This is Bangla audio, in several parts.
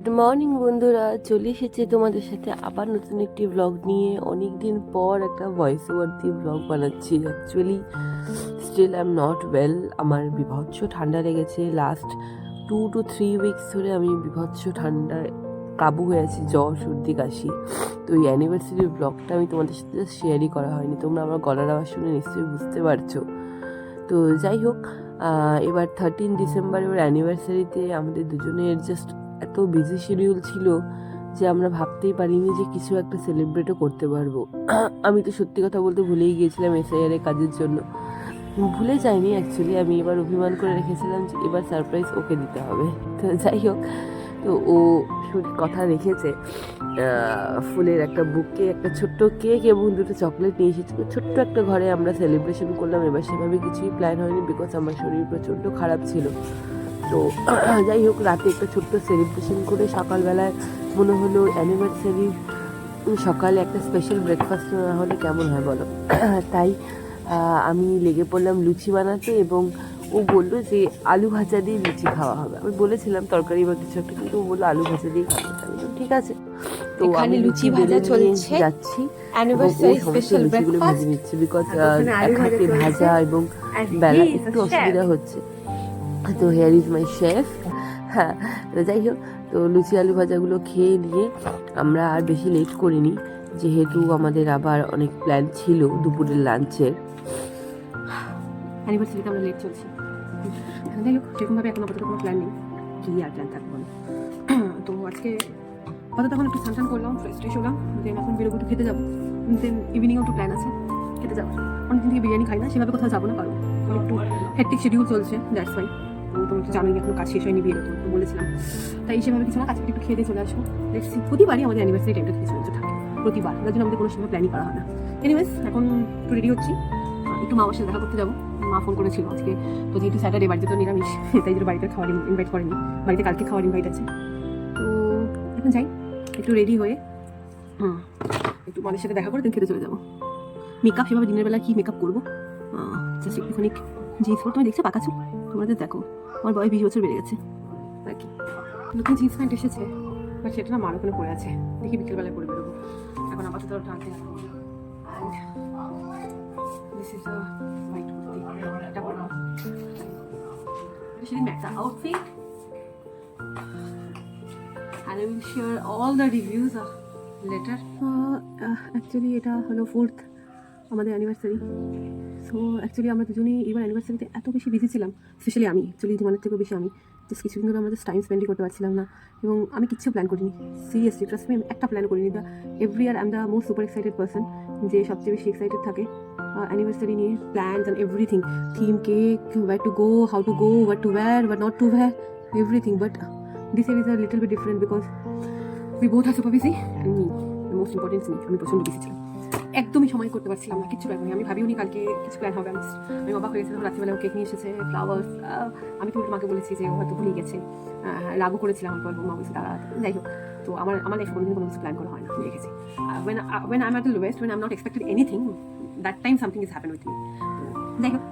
গুড মর্নিং বন্ধুরা, চলে এসেছে তোমাদের সাথে আবার নতুন একটি ব্লগ নিয়ে। অনেক দিন পর একটা ভয়েস ওভার দিয়ে ব্লগ বানাচ্ছি। Actually still I am not well. আমার বিভৎস ঠান্ডা লেগেছে। লাস্ট 2 to 3 উইকস ধরে আমি বিভৎস ঠান্ডায় কাবু হয়ে আছি, জ্বর সর্দি কাশি। তো এই অ্যানিভার্সারির ব্লগটা আমি তোমাদের সাথে শেয়ারই করা হয়নি। তোমরা আমার গলার আওয়াজ শুনে নিশ্চয়ই বুঝতে পারছো। তো যাই হোক, এবার 13 ডিসেম্বর এবার অ্যানিভার্সারিতে আমাদের দুজনের জাস্ট এত বিজি শিডিউল ছিল যে আমরা ভাবতেই পারিনি যে কিছু একটা সেলিব্রেটও করতে পারবো। আমি তো সত্যি কথা বলতে ভুলেই গিয়েছিলাম এসআইআর এর কাজের জন্য। ভুলে যাইনি অ্যাকচুয়ালি, আমি এবার অভিমান করে রেখেছিলাম যে এবার সারপ্রাইজ ওকে দিতে হবে। তো যাই হোক, তো ও কথা রেখেছে। ফুলের একটা বুকে, একটা ছোট্ট কেক এবং দুটো চকলেট নিয়ে এসেছিল। ছোট্ট একটা ঘরে আমরা সেলিব্রেশন করলাম। এবার সেভাবে কিছুই প্ল্যান হয়নি, বিকজ আমার শরীর প্রচণ্ড খারাপ ছিল। তো যাই হোক, রাতে একটা ছোট্ট সেলিব্রেশন করে সকালবেলায় মনে হলো অ্যানিভার্সারি সকালে একটা স্পেশাল ব্রেকফাস্ট না হলে কেমন হয় বলো। তাই আমি লেগে পড়লাম লুচি বানাতে, এবং ও বললো যে আলু ভাজা দিয়ে লুচি খাওয়া হবে। আমি বলেছিলাম তরকারি বা কিছু একটা, কিন্তু ও বললো আলু ভাজা দিয়ে খাবে। আমি বললাম ঠিক আছে। তো আমি লুচি ভাজা চলছে, যাচ্ছি এবং ও সমস্ত লুচিগুলো ভেজে নিচ্ছে, বিকজ এক হাতে ভাজা এবং বেলা একটু অসুবিধা হচ্ছে। তো হেয়ার ইজ মাই শেফ। হ্যাঁ, যাই হোক, তো লুচি আলু ভাজাগুলো খেয়ে নিয়ে আমরা আর বেশি লেট করিনি, যেহেতু আমাদের আবার অনেক প্ল্যান ছিল দুপুরের লাঞ্চের। অ্যানিভার্সারিতে আমরা লেট চলছি। যাই হোক, সেরকমভাবে এখন আপাতত কোনো প্ল্যান নেই, কী আর প্ল্যান থাকবো না। তো আজকে আপাতত এখন একটু স্নান করলাম, ফ্রেশ ট্রেশ হলাম, দেন এখন বেরোবো, একটু খেতে যাবো। দেন ইভিনিংও একটু প্ল্যান আছে খেতে যাওয়ার। অনেকদিন থেকে বিরিয়ানি খাই না, সেভাবে কোথাও যাবো না, কারণ একটু হেক্টিক শিডিউল চলছে, দ্যাটস ওয়াই। তো তুমি তো জানোই এখনো কাজ শেষ হয়নি, বিয়ে তো বলেছিলাম। তাই সেভাবে কিছু না, কাজকে একটু খেয়ে দিয়ে চলে আসবো। দেখছি প্রতিবারই আমাদের অ্যানিভার্সারি টাইমটা কিছু কিছু থাকে, প্রতিবার, তার জন্য আমাদের কোনো সময় প্ল্যানই করা হয় না। এনিওয়েজ, এখন একটু রেডি হচ্ছি, একটু মা আমার সাথে দেখা করতে যাবো। মা ফোন করেছিল আজকে, তো যেহেতু স্যাটারডে, বাড়িতে তো নিরামিষ, তাই জন্য বাড়িতে খাওয়ার ইনভাইট করেনি। বাড়িতে কালকে খাওয়ার ইনভাইট আছে। তো এখন যাই, একটু রেডি হয়ে একটু মাদের সাথে দেখা করে দেন খেতে চলে যাবো। মেকআপ সেভাবে দিনের বেলা কি মেকআপ করবো, জাস্ট একটুখানি জিন্স পরে। তুমি দেখছো পাকা চুল, তোমাদের দেখো, আমার বয়স 20 বছর বেড়ে গেছে আর কি। নতুন জিন্স প্যান্ট এসেছে, বাট সেটা না মার ওখানে পড়ে আছে, দেখি বিকেলবেলায় পরে বেরোবো। এখন আপাতত টানতে থাকবো। This is a white kurti. এটা পরলাম। Actually, match the outfit. And I will share all the reviews later. Actually, এটা হলো 4th আমাদের অ্যানিভার্সারি। সো অ্যাকচুয়ালি আমরা দুজনেই এবার অ্যানিভার্সারিতে এত বেশি বিজি ছিলাম, স্পেশালি আমি, অ্যাকচুয়ালি জীবনের থেকেও বেশি আমি। জাস্ট কিছুদিন ধরে আমরা জাস্ট টাইম স্পেন্ডই করতে পারছিলাম না, এবং আমি কিচ্ছু প্ল্যান করিনি। সিরিয়াসলি, ট্রাস্ট মি, আমি একটা প্ল্যান করিনি। Every year I am the most super excited person, যে সবচেয়ে বেশি এক্সাইটেড থাকে অ্যানিভার্সারি নিয়ে। Plans and everything, theme, cake, where to go, how to go, what to wear, what not to wear, everything. But this year is a little bit different, because we both are super busy, and me, the most important me, আমি প্রচণ্ড বিজি ছিলাম, একদমই সময় করতে পারছিলাম না, কিছু প্ল্যান করি। আমি ভাবিও নি কালকে কিছু প্ল্যান হবে। আমি অবাক হয়ে গেছিলাম, রাত্রিবেলা কেক নিয়ে এসেছে, ফ্লাওয়ার্স। আমি তো মাকে বলেছি যে ও হয়তো ভুলে গেছে, রাগও করেছিলাম, মা বলছে তারা। যাই হোক, তো আমার লাইফে কোনোদিন কোনো কিছু প্ল্যান করা হয় না, আমি দেখেছি। when I'm at the lowest, when I'm not expected anything, that time something is happen with me. যাই হোক,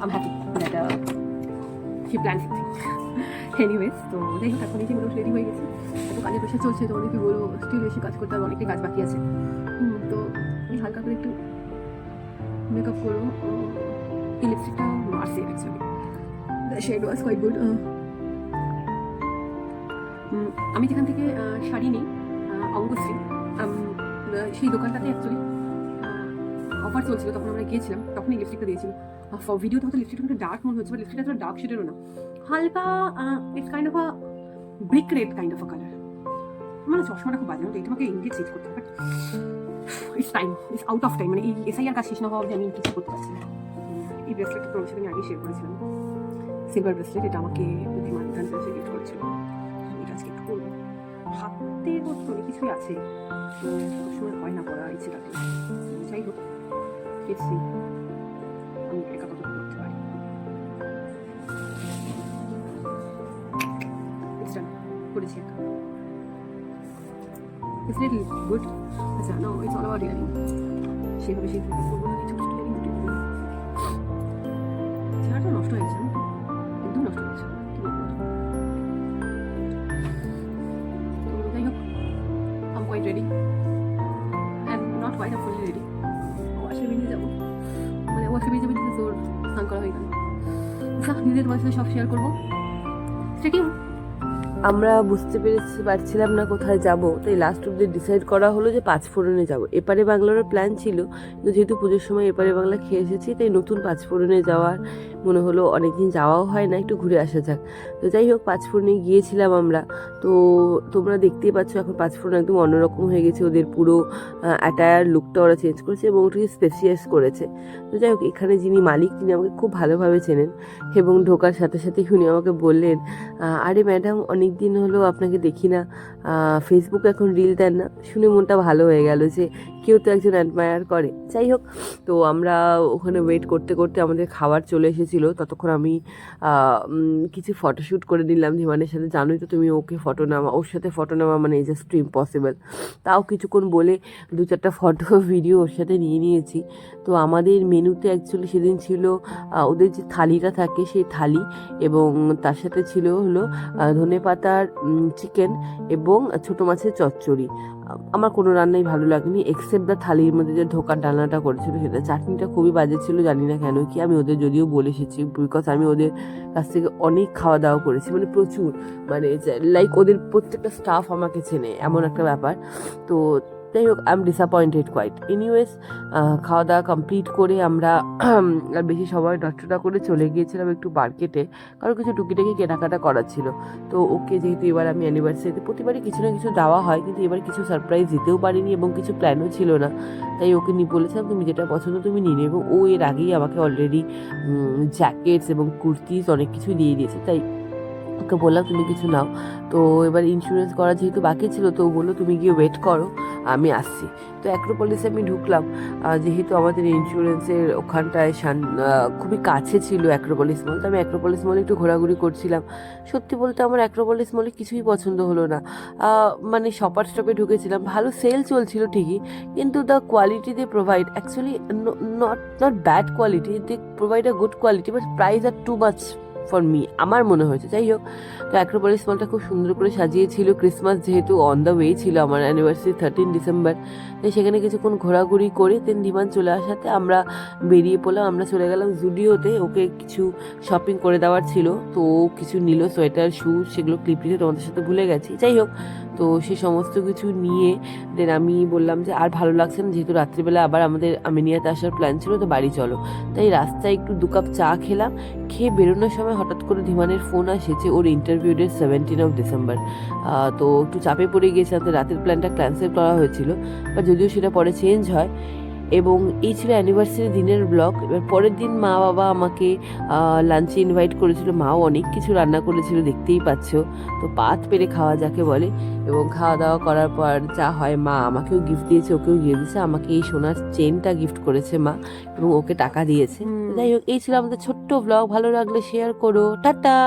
I'm happy that she planned something. Anyways, তো যাই হোক, এখন এই যে মোটামুটি রেডি হয়ে গেছি, এত কাজের প্রেশার চলছে, তো অনেকে বলবো স্টিল বেশি কাজ করতে হবে, অনেকটাই কাজ বাকি আছে। তো এই হালকা করে একটু মেকআপ করো। এই লিপস্টিকটা মার্সে, actually the shade was quite good. আমি যেখান থেকে শাড়ি নিই, অঙ্গশ্রী, সেই দোকানটাতে অ্যাকচুয়ালি অফার চলছিল, তখন আমরা গিয়েছিলাম, তখন এই লিপস্টিকটা দিয়েছিল। ভিডিওতে হয়তো লিপস্টিকটা ডার্ক মনে হচ্ছে, বা লিপস্টিকটা এতটা ডার্ক শেডেরও না, হালকা it's kind of a brick red kind of a colour. মানে চশমাটা খুব বাজে, এটা আমাকে ইন্ডিয়েট চেঞ্জ করতে হবে, but it's time, it's out of time. মানে এই এসআইআর কাজ শেষ না হওয়া অবধি আমি কিছু করতে পারছি না। এই ব্রেসলেটটা তোর সাথে আমি আগে শেয়ার করেছিলাম, সিলভার ব্রেসলেট, এটা আমাকে বুদ্ধিমান ধানসে গিফট করেছিল। এটা আজকে একটু করবো। হাতের মতো অনেক কিছুই আছে, তো সবসময় হয় না করা ইচ্ছেটাকে। যাই হোক, দেখছি আমি একা কত করতে পারি। করেছি একা। It's little good. আচ্ছা, no, it's all about earring. সেভাবে সেই করবো না, ছোটো ছোটো earring দুটো করবো। চেহারাটা নষ্ট হয়ে গেছে, একদম নষ্ট হয়ে গেছে। Ready and not white up fully ready. ওয়াশে বেরিয়ে যাবো, মানে ওয়াশে বেরিয়ে যাবে জোর স্নান করা হয়ে গেল। নিজের তোমার সাথে সব শেয়ার করবো। স্টেডিয়াম আমরা বুঝতে পারছিলাম না কোথায় যাব, তাই লাস্ট অব্দি ডিসাইড করা হলো যে পাঁচফোড়নে যাব। এপারে বাংলারও প্ল্যান ছিল, কিন্তু যেহেতু পুজোর সময় এপারে বাংলা খেয়ে এসেছি, তাই নতুন পাঁচফোড়নে যাওয়ার মনে হলো, অনেকদিন যাওয়াও হয় না, একটু ঘুরে আসা যাক। তো যাই হোক, পাঁচফোড়নে গিয়েছিলাম আমরা। তো তোমরা দেখতেই পাচ্ছ এখন পাঁচফোড়ন একদম অন্যরকম হয়ে গেছে, ওদের পুরো অ্যাটায়ার লুকটা ওরা চেঞ্জ করেছে এবং ওটাকে স্পেসিয়াস করেছে। তো যাই হোক, এখানে যিনি মালিক তিনি আমাকে খুব ভালোভাবে চেনেন এবং ঢোকার সাথে সাথে উনি আমাকে বললেন, আরে ম্যাডাম অনেক দিন হলো আপনাকে দেখি না, ফেসবুকে এখন রিল দেন না। শুনে মনটা ভালো হয়ে গেল যে কেউ তো একজন অ্যাডমায়ার করে। যাই হোক, তো আমরা ওখানে ওয়েট করতে করতে আমাদের খাবার চলে এসেছিলো। ততক্ষণ আমি কিছু ফটোশ্যুট করে নিলাম ধীমানের সাথে। জানোই তো তুমি, ওর সাথে ফটো নেওয়া মানে জাস্ট ইম্পসিবল। তাও কিছুক্ষণ বলে 2-4টা ফটো ভিডিও ওর সাথে নিয়ে নিয়েছি। তো আমাদের মেনুতে অ্যাকচুয়ালি সেদিন ছিল ওদের যে থালিটা থাকে সেই থালি, এবং তার সাথে ছিল হলো ধনেপাতার চিকেন এবং ছোটো মাছের চচ্চড়ি। আমার কোনো রান্নাই ভালো লাগেনি এক্সেপ্ট দ্য থালির মধ্যে যে ধোকার ডালনাটা করেছিল সেটা। চাটনিটা খুবই বাজে ছিল, জানি না কেন কি। আমি ওদের যদিও বলে এসেছি, বিকজ আমি ওদের কাছ থেকে অনেক খাওয়া দাওয়া করেছি, মানে প্রচুর, মানে লাইক ওদের প্রত্যেকটা স্টাফ আমাকে চেনে, এমন একটা ব্যাপার। তো যাই হোক, I am disappointed quite. Anyways, খাওয়া দাওয়া কমপ্লিট করে আমরা আর বেশি সময় নষ্টটা করে চলে গিয়েছিলাম একটু মার্কেটে, কারণ কিছু টুকিটাকি কেনাকাটা করার ছিল। তো ওকে যেহেতু এবার আমি অ্যানিভার্সারিতে প্রতিবারই কিছু না কিছু দেওয়া হয়, কিন্তু এবার কিছু সারপ্রাইজ দিতেও পারিনি এবং কিছু প্ল্যানও ছিল না, তাই ওকে নিয়ে বলেছিলাম তুমি যেটা পছন্দ তুমি নিয়ে নেবে। এবং ও এর আগেই আমাকে অলরেডি জ্যাকেটস এবং কুর্তিস অনেক কিছু দিয়ে দিয়েছে, তাই ওকে বললাম তুমি কিছু নাও। তো এবার ইন্স্যুরেন্স করা যেহেতু বাকি ছিল, তো ও বললো তুমি গিয়ে ওয়েট করো, আমি আসছি। তো অ্যাক্রোপলিসে আমি ঢুকলাম, যেহেতু আমাদের ইন্স্যুরেন্সের ওখানটায় খুবই কাছে ছিল অ্যাক্রোপলিস মল। তো আমি অ্যাক্রোপলিস মলে একটু ঘোরাঘুরি করছিলাম। সত্যি বলতে আমার অ্যাক্রোপলিস মলে কিছুই পছন্দ হলো না। মানে শপার স্টপে ঢুকেছিলাম, ভালো সেল চলছিল ঠিকই, কিন্তু the quality they provide actually not bad quality, they provide a good quality, but price are too much for me, আমার মনে হয়েছে। যাই হোক, তো অ্যাক্রোপলিস মলটা খুব সুন্দর করে সাজিয়েছিল, ক্রিসমাস যেহেতু অন দ্য ওয়ে ছিল, আমার অ্যানিভার্সারি 13 ডিসেম্বর, তাই সেখানে কিছুক্ষণ ঘোরাঘুরি করে দেন ধীমান চলে আসাতে আমরা বেরিয়ে পড়লাম। আমরা চলে গেলাম জুডিওতে, ওকে কিছু শপিং করে দেওয়ার ছিল, তো ও কিছু নিল, সোয়েটার শ্যুজ, সেগুলো ক্লিপ নিতে তোমাদের সাথে ভুলে গেছি। যাই হোক, তো সে সমস্ত কিছু নিয়ে দেন আমি বললাম যে আর ভালো লাগছে না, যেহেতু রাত্রিবেলা আবার আমাদের আমিনিয়াতে আসার প্ল্যান ছিল, তো বাড়ি চলো। তাই রাস্তায় একটু 2 কাপ চা খেলাম। খেয়ে বেরোনোর সময় হঠাৎ করে ধীমানের ফোন আসে যে ওর ইন্টারভিউ ডেট 17 ডিসেম্বর। তো একটু চাপে পড়ে গিয়েছিলাম, তো রাতের প্ল্যানটা ক্যান্সেল করা হয়েছিল, বা যদিও সেটা পরে চেঞ্জ হয়। এবং এই ছিল অ্যানিভার্সারি দিনের ব্লগ। এবার পরের দিন মা বাবা আমাকে লাঞ্চে ইনভাইট করেছিল, মাও অনেক কিছু রান্না করেছিল, দেখতেই পাচ্ছ। তো পাত পেরে খাওয়া যাকে বলে। এবং খাওয়া দাওয়া করার পর যা হয়, মা আমাকেও গিফট দিয়েছে, ওকেও গিয়ে দিয়েছে। আমাকে এই সোনার চেনটা গিফট করেছে মা, এবং ওকে টাকা দিয়েছে। যাই হোক, এই ছিল আমাদের ছোট্ট ব্লগ। ভালো লাগলে শেয়ার করো, টাটা।